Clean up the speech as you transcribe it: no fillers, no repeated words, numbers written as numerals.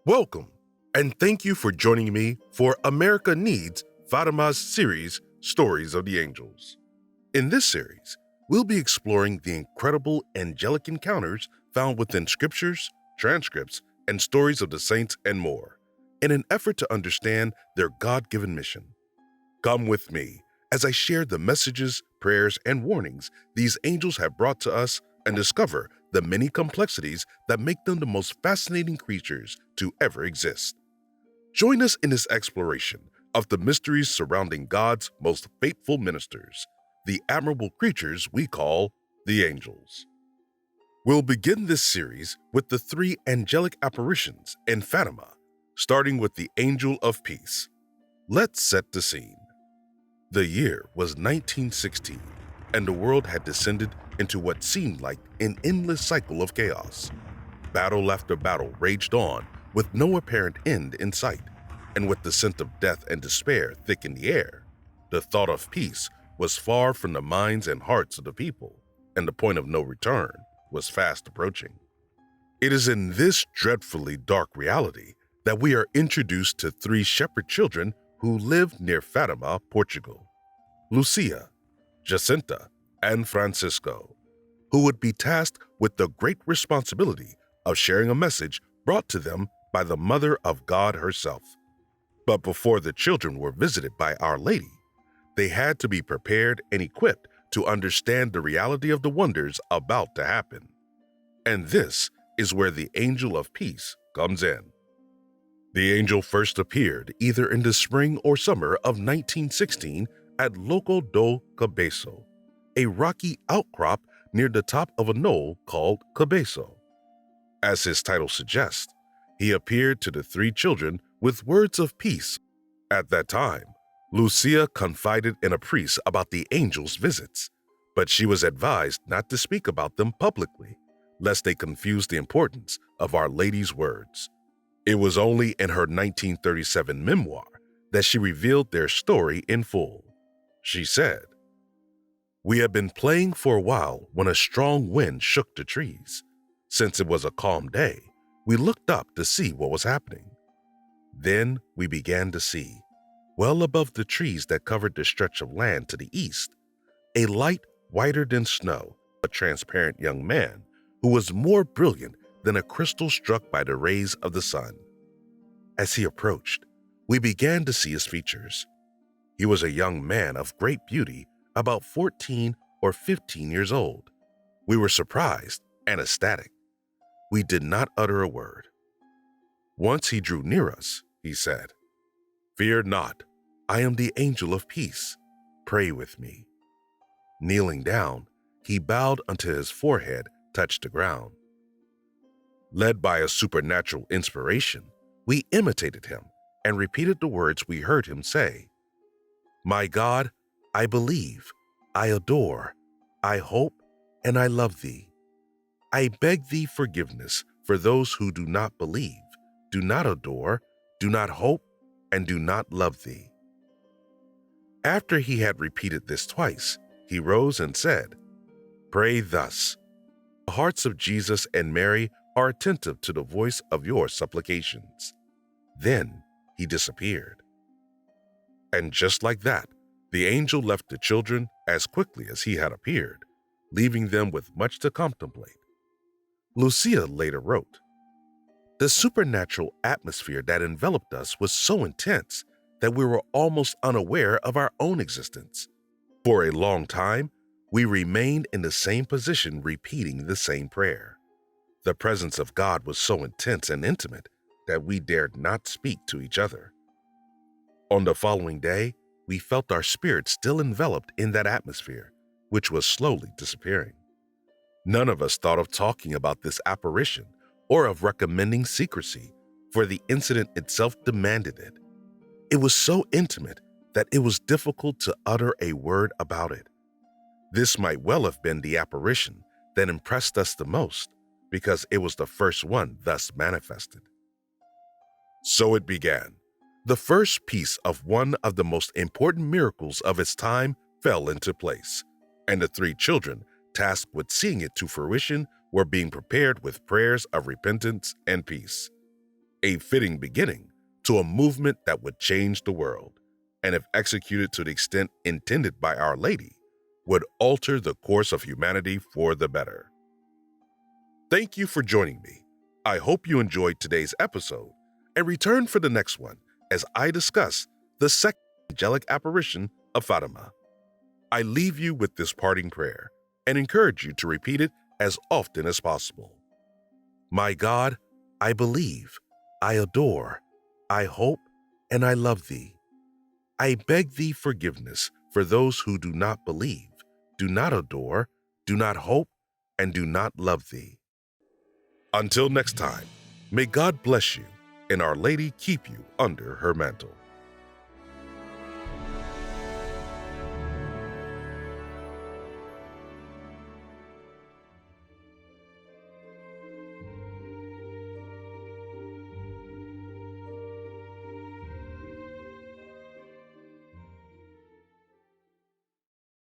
Welcome, and thank you for joining me for America Needs Fatima's series, Stories of the Angels. In this series, we'll be exploring the incredible angelic encounters found within scriptures, transcripts, and stories of the saints and more, in an effort to understand their God-given mission. Come with me as I share the messages, prayers, and warnings these angels have brought to us and discover the many complexities that make them the most fascinating creatures to ever exist. Join us in this exploration of the mysteries surrounding God's most faithful ministers, the admirable creatures we call the angels. We'll begin this series with the three angelic apparitions in Fatima, starting with the Angel of Peace. Let's set the scene. The year was 1916, and the world had descended into what seemed like an endless cycle of chaos. Battle after battle raged on with no apparent end in sight, and with the scent of death and despair thick in the air, the thought of peace was far from the minds and hearts of the people, and the point of no return was fast approaching. It is in this dreadfully dark reality that we are introduced to three shepherd children who lived near Fatima, Portugal: Lucia, Jacinta, and Francisco, who would be tasked with the great responsibility of sharing a message brought to them by the Mother of God herself. But before the children were visited by Our Lady, they had to be prepared and equipped to understand the reality of the wonders about to happen. And this is where the Angel of Peace comes in. The angel first appeared either in the spring or summer of 1916 at Loco do Cabeço, a rocky outcrop near the top of a knoll called Cabeço. As his title suggests, he appeared to the three children with words of peace. At that time, Lucia confided in a priest about the angel's visits, but she was advised not to speak about them publicly, lest they confuse the importance of Our Lady's words. It was only in her 1937 memoir that she revealed their story in full. She said, "We had been playing for a while when a strong wind shook the trees. Since it was a calm day, we looked up to see what was happening. Then we began to see, well above the trees that covered the stretch of land to the east, a light whiter than snow, a transparent young man who was more brilliant than a crystal struck by the rays of the sun. As he approached, we began to see his features. He was a young man of great beauty, about 14 or 15 years old. We were surprised and ecstatic. We did not utter a word. Once he drew near us, he said, 'Fear not, I am the Angel of Peace. Pray with me.' Kneeling down, he bowed until his forehead touched the ground. Led by a supernatural inspiration, we imitated him and repeated the words we heard him say. 'My God, I believe, I adore, I hope, and I love thee. I beg thee forgiveness for those who do not believe, do not adore, do not hope, and do not love thee.' After he had repeated this twice, he rose and said, 'Pray thus. The hearts of Jesus and Mary are attentive to the voice of your supplications.' Then he disappeared. And just like that, the angel left the children as quickly as he had appeared, leaving them with much to contemplate. Lucia later wrote, 'The supernatural atmosphere that enveloped us was so intense that we were almost unaware of our own existence. For a long time, we remained in the same position repeating the same prayer. The presence of God was so intense and intimate that we dared not speak to each other. On the following day, we felt our spirits still enveloped in that atmosphere, which was slowly disappearing. None of us thought of talking about this apparition or of recommending secrecy, for the incident itself demanded it. It was so intimate that it was difficult to utter a word about it. This might well have been the apparition that impressed us the most, because it was the first one thus manifested. So it began. The first piece of one of the most important miracles of its time fell into place, and the three children tasked with seeing it to fruition were being prepared with prayers of repentance and peace. a fitting beginning to a movement that would change the world, and if executed to the extent intended by Our Lady, would alter the course of humanity for the better. Thank you for joining me. I hope you enjoyed today's episode and return for the next one as I discuss the second angelic apparition of Fatima. I leave you with this parting prayer and encourage you to repeat it as often as possible. My God, I believe, I adore, I hope, and I love thee. I beg thee forgiveness for those who do not believe, do not adore, do not hope, and do not love thee. Until next time, may God bless you and Our Lady keep you under her mantle.